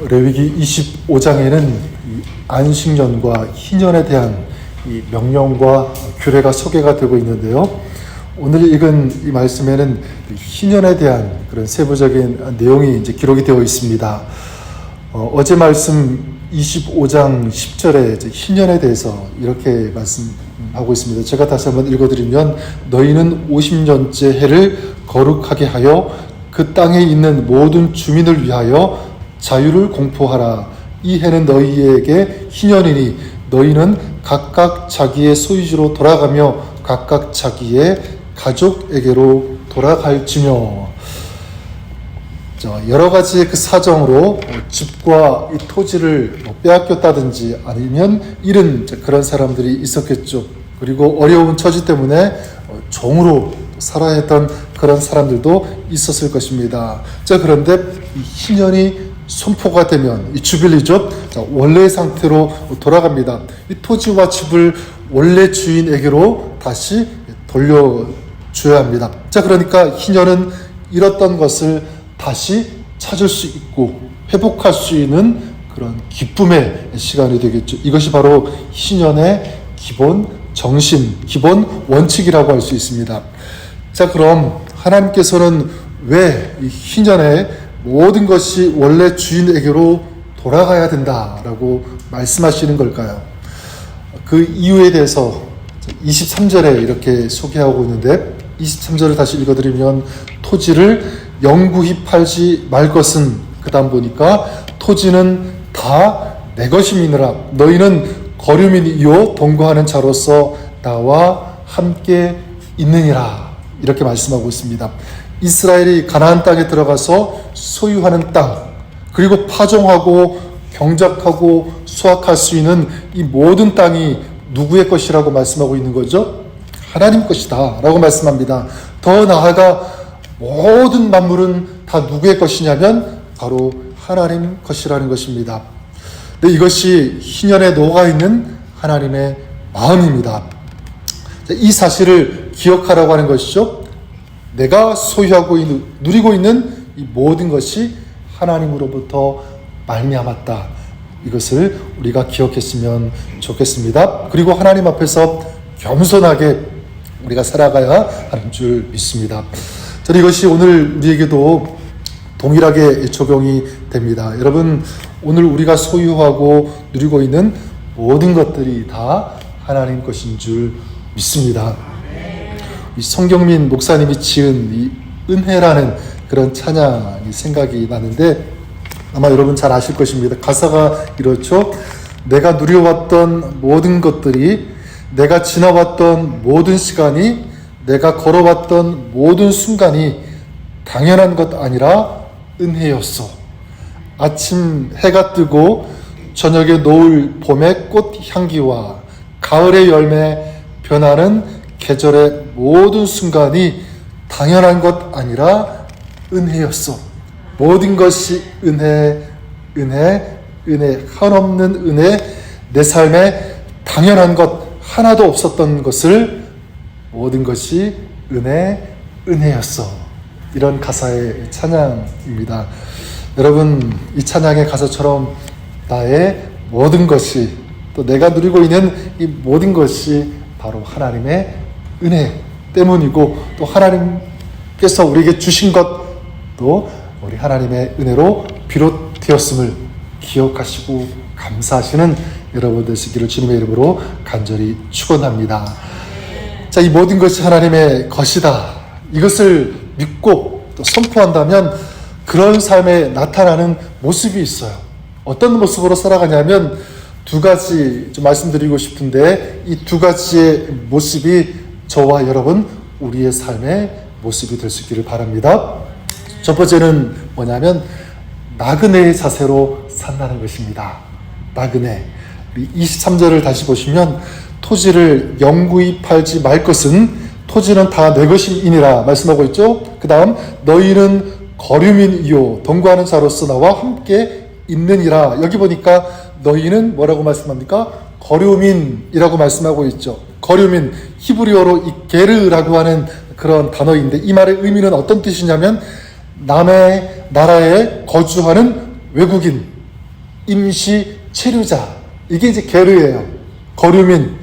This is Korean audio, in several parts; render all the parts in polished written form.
레위기 25장에는 안식년과 희년에 대한 이 명령과 규례가 소개가 되고 있는데요. 오늘 읽은 이 말씀에는 희년에 대한 그런 세부적인 내용이 이제 기록이 되어 있습니다. 어제 말씀 25장 10절에 이제 희년에 대해서 이렇게 말씀하고 있습니다. 제가 다시 한번 읽어드리면, 너희는 50년째 해를 거룩하게 하여 그 땅에 있는 모든 주민을 위하여 자유를 공포하라. 이 해는 너희에게 희년이니 너희는 각각 자기의 소유지로 돌아가며 각각 자기의 가족에게로 돌아갈지며. 여러 가지 그 사정으로 집과 이 토지를 빼앗겼다든지 아니면 잃은 그런 사람들이 있었겠죠. 그리고 어려운 처지 때문에 종으로 살아야 했던 그런 사람들도 있었을 것입니다. 그런데 이 희년이 선포가 되면 이 주빌리죠. 원래의 상태로 돌아갑니다. 이 토지와 집을 원래 주인에게로 다시 돌려줘야 합니다. 그러니까 희년은 잃었던 것을 다시 찾을 수 있고 회복할 수 있는 그런 기쁨의 시간이 되겠죠. 이것이 바로 희년의 기본 정신, 기본 원칙이라고 할 수 있습니다. 그럼 하나님께서는 왜 이 희년에 모든 것이 원래 주인에게로 돌아가야 된다라고 말씀하시는 걸까요? 그 이유에 대해서 23절에 이렇게 소개하고 있는데, 23절을 다시 읽어드리면, 토지를 영구히 팔지 말 것은, 그 다음 보니까 토지는 다 내 것임이니라. 너희는 거류민이요 동거하는 자로서 나와 함께 있느니라. 이렇게 말씀하고 있습니다. 이스라엘이 가나안 땅에 들어가서 소유하는 땅, 그리고 파종하고 경작하고 수확할 수 있는 이 모든 땅이 누구의 것이라고 말씀하고 있는 거죠? 하나님 것이다 라고 말씀합니다. 더 나아가 모든 만물은 다 누구의 것이냐면 바로 하나님 것이라는 것입니다. 근데 이것이 희년에 녹아있는 하나님의 마음입니다. 이 사실을 기억하라고 하는 것이죠. 내가 소유하고 있는, 누리고 있는 이 모든 것이 하나님으로부터 말미암았다. 이것을 우리가 기억했으면 좋겠습니다. 그리고 하나님 앞에서 겸손하게 우리가 살아가야 하는 줄 믿습니다. 저는 이것이 오늘 우리에게도 동일하게 적용이 됩니다. 여러분, 오늘 우리가 소유하고 누리고 있는 모든 것들이 다 하나님 것인 줄 믿습니다. 이 성경민 목사님이 지은 이 은혜라는 그런 찬양이 생각이 나는데, 아마 여러분 잘 아실 것입니다. 가사가 이렇죠. 내가 누려왔던 모든 것들이, 내가 지나왔던 모든 시간이, 내가 걸어왔던 모든 순간이 당연한 것 아니라 은혜였어. 아침 해가 뜨고 저녁에 노을 봄의 꽃 향기와 가을의 열매 변하는 계절의 모든 순간이 당연한 것 아니라 은혜였어. 모든 것이 은혜, 은혜, 은혜, 한없는 은혜. 내 삶에 당연한 것 하나도 없었던 것을 모든 것이 은혜, 은혜였어. 이런 가사의 찬양입니다. 여러분, 이 찬양의 가사처럼 나의 모든 것이, 또 내가 누리고 있는 이 모든 것이 바로 하나님의 은혜 때문이고, 또 하나님께서 우리에게 주신 것도 우리 하나님의 은혜로 비롯되었음을 기억하시고 감사하시는 여러분 되시기를 주님의 이름으로 간절히 축원합니다. 이 모든 것이 하나님의 것이다. 이것을 믿고 또 선포한다면 그런 삶에 나타나는 모습이 있어요. 어떤 모습으로 살아가냐면 두 가지 좀 말씀드리고 싶은데, 이 두 가지의 모습이 저와 여러분 우리의 삶의 모습이 될 수 있기를 바랍니다. 첫 번째는 뭐냐면 나그네의 자세로 산다는 것입니다. 나그네. 23절을 다시 보시면, 토지를 영구히 팔지 말 것은 토지는 다 내 것이니라 말씀하고 있죠. 그 다음, 너희는 거류민이요 동거하는 자로서 나와 함께 있느니라. 여기 보니까 너희는 뭐라고 말씀합니까? 거류민이라고 말씀하고 있죠. 거류민, 히브리어로 이 게르라고 하는 그런 단어인데, 이 말의 의미는 어떤 뜻이냐면 남의 나라에 거주하는 외국인, 임시 체류자, 이게 이제 게르예요. 거류민,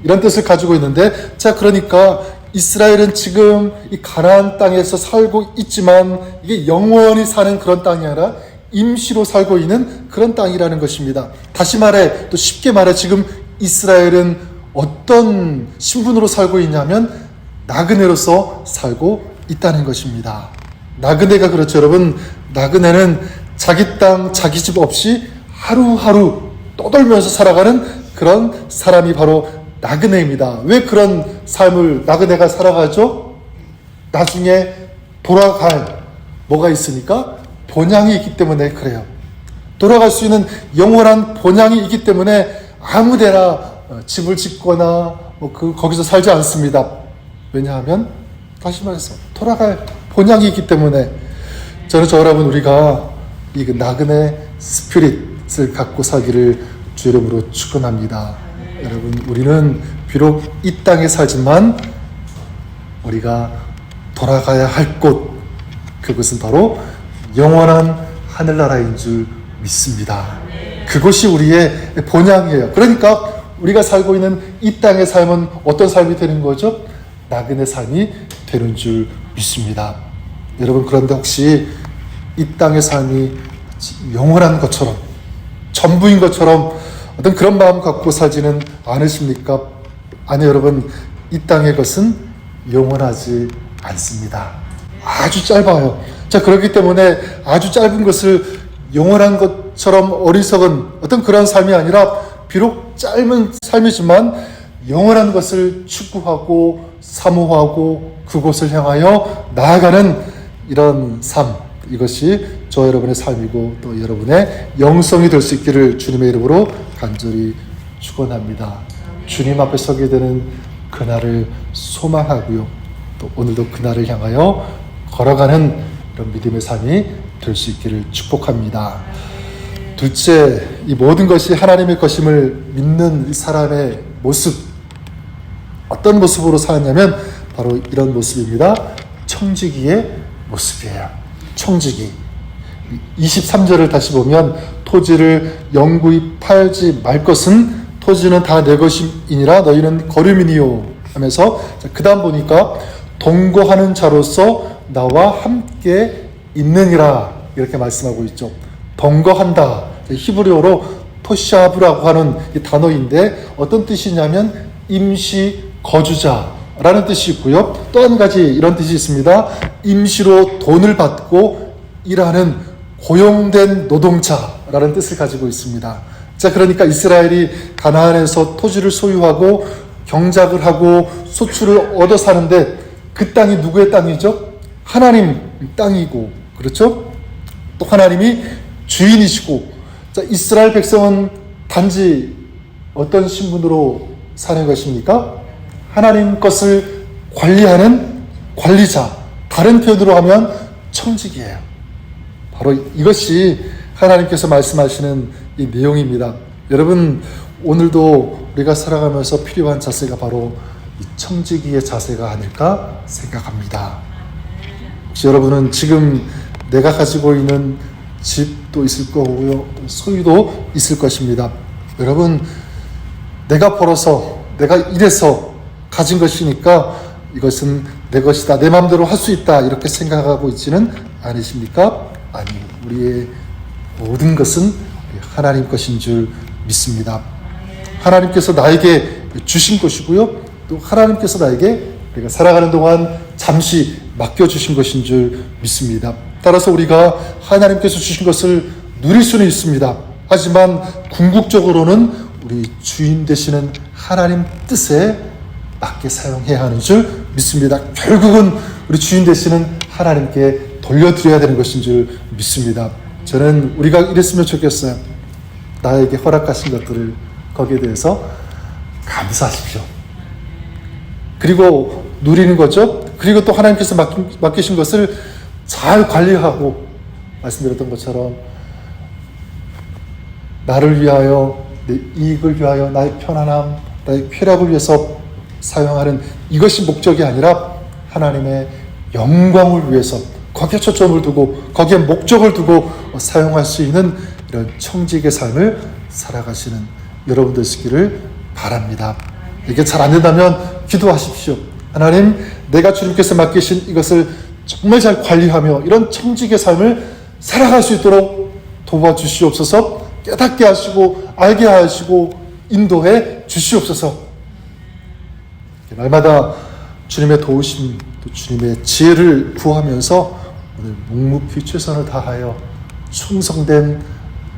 이런 뜻을 가지고 있는데, 자, 그러니까 이스라엘은 지금 이 가나안 땅에서 살고 있지만 이게 영원히 사는 그런 땅이 아니라 임시로 살고 있는 그런 땅이라는 것입니다. 다시 말해, 또 쉽게 말해, 지금 이스라엘은 어떤 신분으로 살고 있냐면 나그네로서 살고 있다는 것입니다. 나그네가 그렇죠, 여러분. 나그네는 자기 땅, 자기 집 없이 하루하루 떠돌면서 살아가는 그런 사람이 바로 나그네입니다. 왜 그런 삶을 나그네가 살아가죠? 나중에 돌아갈 뭐가 있으니까? 본향이 있기 때문에 그래요. 돌아갈 수 있는 영원한 본향이 있기 때문에 아무데나 집을 짓거나 거기서 살지 않습니다. 왜냐하면 다시 말해서 돌아갈 본향이 있기 때문에. 저는 여러분, 우리가 이 나그네 스피릿을 갖고 살기를 주 이름으로 축원합니다. 여러분, 우리는 비록 이 땅에 살지만 우리가 돌아가야 할 곳, 그것은 바로 영원한 하늘나라인 줄 믿습니다. 그것이 우리의 본향이에요. 그러니까 우리가 살고 있는 이 땅의 삶은 어떤 삶이 되는 거죠? 나그네 삶이 되는 줄 믿습니다. 여러분, 그런데 혹시 이 땅의 삶이 영원한 것처럼, 전부인 것처럼 어떤 그런 마음 갖고 살지는 않으십니까? 아니, 여러분, 이 땅의 것은 영원하지 않습니다. 아주 짧아요. 자, 그렇기 때문에 아주 짧은 것을 영원한 것처럼 어리석은 어떤 그런 삶이 아니라 비록 짧은 삶이지만 영원한 것을 추구하고 사모하고 그곳을 향하여 나아가는 이런 삶, 이것이 저 여러분의 삶이고 또 여러분의 영성이 될 수 있기를 주님의 이름으로 간절히 축원합니다. 주님 앞에 서게 되는 그날을 소망하고요, 또 오늘도 그날을 향하여 걸어가는 이런 믿음의 삶이 될 수 있기를 축복합니다. 둘째, 이 모든 것이 하나님의 것임을 믿는 이 사람의 모습, 어떤 모습으로 살았냐면 바로 이런 모습입니다. 청지기의 모습이에요. 청지기. 23절을 다시 보면 토지를 영구히 팔지 말 것은 토지는 다 내 것이니라 너희는 거류민이요 하면서, 그 다음 보니까 동거하는 자로서 나와 함께 있느니라 이렇게 말씀하고 있죠. 동거한다, 히브리어로 토샤브라고 하는 이 단어인데 어떤 뜻이냐면 임시 거주자라는 뜻이 있고요, 또 한 가지 이런 뜻이 있습니다. 임시로 돈을 받고 일하는 고용된 노동자라는 뜻을 가지고 있습니다. 자, 그러니까 이스라엘이 가나안에서 토지를 소유하고 경작을 하고 소출을 얻어 사는데 그 땅이 누구의 땅이죠? 하나님 땅이고, 그렇죠? 또 하나님이 주인이시고, 자, 이스라엘 백성은 단지 어떤 신분으로 사는 것입니까? 하나님 것을 관리하는 관리자, 다른 표현으로 하면 청지기예요. 바로 이것이 하나님께서 말씀하시는 이 내용입니다. 여러분, 오늘도 우리가 살아가면서 필요한 자세가 바로 이 청지기의 자세가 아닐까 생각합니다. 혹시 여러분은 지금 내가 가지고 있는 집도 있을 거고요, 소유도 있을 것입니다. 여러분, 내가 벌어서, 내가 일해서 가진 것이니까 이것은 내 것이다, 내 마음대로 할 수 있다, 이렇게 생각하고 있지는 않으십니까? 아니, 우리의 모든 것은 하나님 것인 줄 믿습니다. 하나님께서 나에게 주신 것이고요, 또 하나님께서 나에게 우리가 살아가는 동안 잠시 맡겨주신 것인 줄 믿습니다. 따라서 우리가 하나님께서 주신 것을 누릴 수는 있습니다. 하지만 궁극적으로는 우리 주인 되시는 하나님 뜻에 맞게 사용해야 하는 줄 믿습니다. 결국은 우리 주인 되시는 하나님께 돌려드려야 되는 것인 줄 믿습니다. 저는 우리가 이랬으면 좋겠어요. 나에게 허락하신 것들을 거기에 대해서 감사하십시오. 그리고 누리는 거죠. 그리고 또 하나님께서 맡기신 것을 잘 관리하고, 말씀드렸던 것처럼 나를 위하여, 내 이익을 위하여, 나의 편안함, 나의 쾌락을 위해서 사용하는 이것이 목적이 아니라 하나님의 영광을 위해서 거기에 초점을 두고 거기에 목적을 두고 사용할 수 있는 이런 청지기의 삶을 살아가시는 여러분 되시기를 바랍니다. 이게 잘 안 된다면 기도하십시오. 하나님, 내가 주님께서 맡기신 이것을 정말 잘 관리하며 이런 청지기의 삶을 살아갈 수 있도록 도와주시옵소서. 깨닫게 하시고 알게 하시고 인도해 주시옵소서. 날마다 주님의 도우심, 또 주님의 지혜를 구하면서 오늘 묵묵히 최선을 다하여 충성된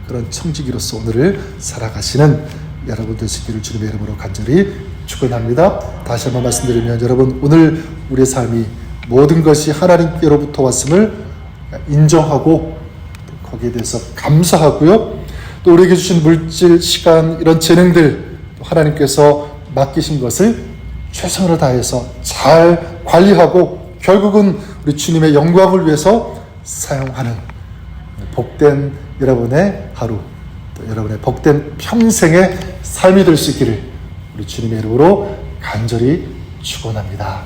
그런 청지기로서 오늘을 살아가시는 여러분 되시기를 주님의 이름으로 간절히 축원합니다. 다시 한번 말씀드리면 여러분, 오늘 우리의 삶이 모든 것이 하나님께로부터 왔음을 인정하고 거기에 대해서 감사하고요. 또 우리에게 주신 물질, 시간, 이런 재능들 하나님께서 맡기신 것을 최선을 다해서 잘 관리하고 결국은 우리 주님의 영광을 위해서 사용하는 복된 여러분의 하루, 또 여러분의 복된 평생의 삶이 될 수 있기를 우리 주님의 이름으로 간절히 축원합니다.